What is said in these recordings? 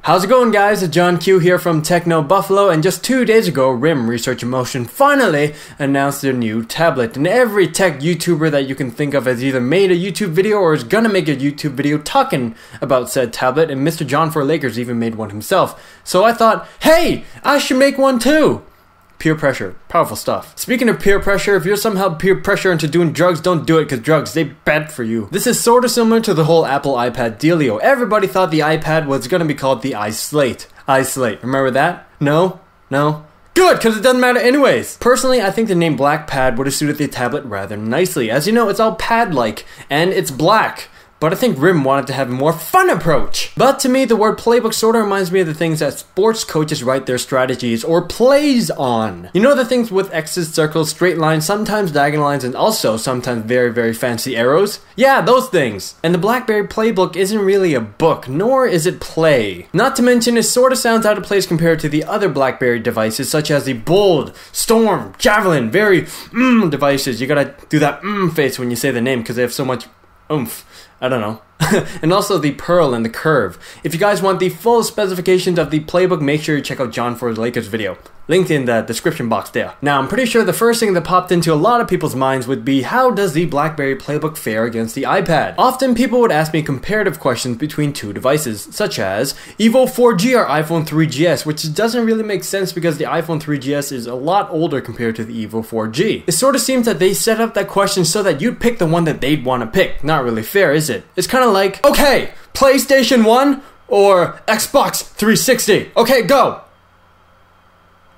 How's it going, guys? It's John Q here from TechnoBuffalo, and just 2 days ago, RIM Research in Motion finally announced their new tablet. And every tech YouTuber that you can think of has either made a YouTube video or is gonna make a YouTube video talking about said tablet, and Mr. John for Lakers even made one himself. So I thought, hey, I should make one too! Peer pressure. Powerful stuff. Speaking of peer pressure, if you're somehow peer pressure into doing drugs, don't do it, because drugs, they bad for you. This is sort of similar to the whole Apple iPad dealio. Everybody thought the iPad was going to be called the iSlate. iSlate. Remember that? No? No? Good, because it doesn't matter anyways. Personally, I think the name BlackPad would have suited the tablet rather nicely. As you know, it's all pad-like, and it's black. But I think RIM wanted to have a more fun approach. But to me, the word playbook sort of reminds me of the things that sports coaches write their strategies or plays on. You know, the things with X's, circles, straight lines, sometimes diagonal lines, and also sometimes very, very fancy arrows? Yeah, those things. And the BlackBerry PlayBook isn't really a book, nor is it play. Not to mention, it sort of sounds out of place compared to the other BlackBerry devices, such as the Bold, Storm, Javelin, very devices. You gotta do that face when you say the name because they have so much oomph. I don't know. And also the Pearl and the Curve. If you guys want the full specifications of the playbook, make sure you check out John for Lakers video. Linked in the description box there. Now, I'm pretty sure the first thing that popped into a lot of people's minds would be, how does the BlackBerry PlayBook fare against the iPad? Often people would ask me comparative questions between two devices, such as Evo 4G or iPhone 3GS, which doesn't really make sense because the iPhone 3GS is a lot older compared to the Evo 4G. It sort of seems that they set up that question so that you'd pick the one that they'd want to pick. Not really fair, is it? It's kind of like, okay, PlayStation 1 or Xbox 360? Okay, go!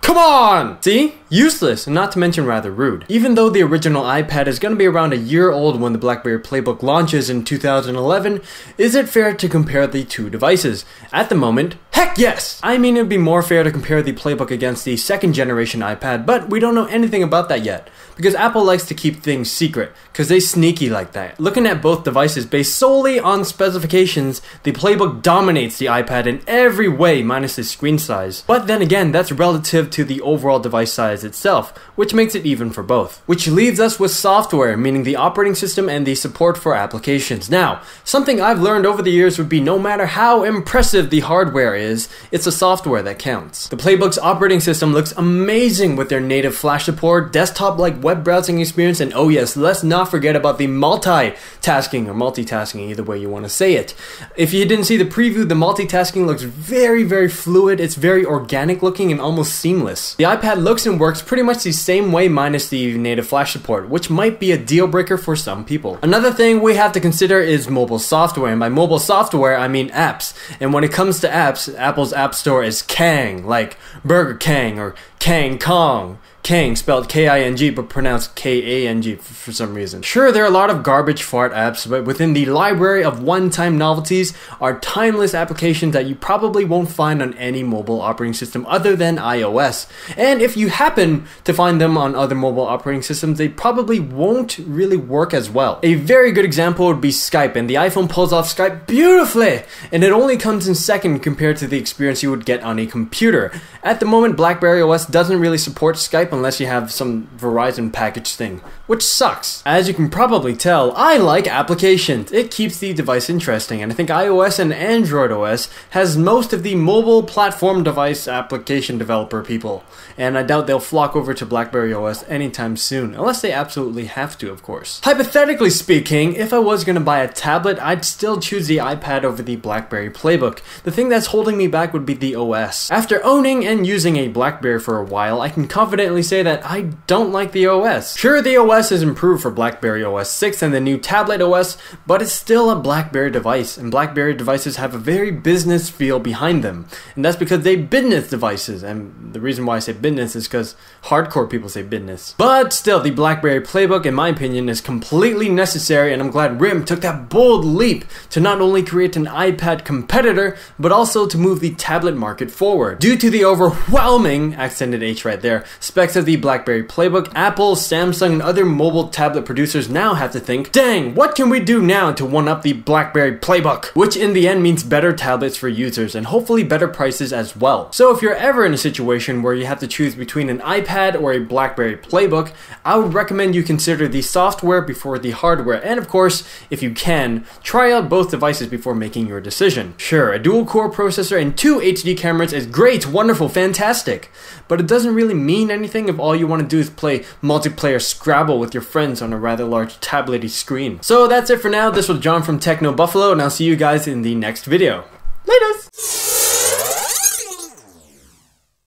Come on! See? Useless, and not to mention rather rude. Even though the original iPad is going to be around a year old when the BlackBerry PlayBook launches in 2011, is it fair to compare the two devices? At the moment, heck yes! I mean, it'd be more fair to compare the PlayBook against the second generation iPad, but we don't know anything about that yet. Because Apple likes to keep things secret, because they sneaky like that. Looking at both devices based solely on specifications, the PlayBook dominates the iPad in every way minus the screen size. But then again, that's relative to the overall device size itself, which makes it even for both. Which leaves us with software, meaning the operating system and the support for applications. Now, something I've learned over the years would be no matter how impressive the hardware is, it's the software that counts. The Playbook's operating system looks amazing with their native flash support, desktop-like web browsing experience, and oh yes, let's not forget about the multitasking, or multitasking, either way you want to say it. If you didn't see the preview, the multitasking looks very, very fluid, it's very organic looking and almost seamless. The iPad looks and works pretty much the same way minus the native flash support, which might be a deal breaker for some people. Another thing we have to consider is mobile software, and by mobile software I mean apps. And when it comes to apps, Apple's App Store is Kang, like Burger Kang or Kang Kong. Kang, spelled K-I-N-G, but pronounced K-A-N-G for some reason. Sure, there are a lot of garbage fart apps, but within the library of one-time novelties are timeless applications that you probably won't find on any mobile operating system other than iOS. And if you happen to find them on other mobile operating systems, they probably won't really work as well. A very good example would be Skype, and the iPhone pulls off Skype beautifully, and it only comes in second compared to the experience you would get on a computer. At the moment, BlackBerry OS doesn't really support Skype unless you have some Verizon package thing, which sucks. As you can probably tell, I like applications. It keeps the device interesting, and I think iOS and Android OS has most of the mobile platform device application developer people, and I doubt they'll flock over to BlackBerry OS anytime soon, unless they absolutely have to, of course. Hypothetically speaking, if I was gonna buy a tablet, I'd still choose the iPad over the BlackBerry PlayBook. The thing that's holding me back would be the OS. After owning and using a BlackBerry for a while, I can confidently say that I don't like the OS. Sure, the OS is improved for BlackBerry OS 6 and the new tablet OS, but it's still a BlackBerry device, and BlackBerry devices have a very business feel behind them. And that's because they're business devices, and the reason why I say business is because hardcore people say business. But still, the BlackBerry PlayBook, in my opinion, is completely necessary, and I'm glad RIM took that bold leap to not only create an iPad competitor, but also to move the tablet market forward. Due to the overwhelming, accented H right there, specs of the BlackBerry PlayBook, Apple, Samsung, and other mobile tablet producers now have to think, dang, what can we do now to one-up the BlackBerry PlayBook? Which in the end means better tablets for users and hopefully better prices as well. So if you're ever in a situation where you have to choose between an iPad or a BlackBerry PlayBook, I would recommend you consider the software before the hardware, and of course, if you can, try out both devices before making your decision. Sure, a dual-core processor and 2 HD cameras is great, wonderful, fantastic, but it doesn't really mean anything if all you want to do is play multiplayer Scrabble with your friends on a rather large tablet-y screen. So that's it for now. This was John from TechnoBuffalo, and I'll see you guys in the next video. Laters!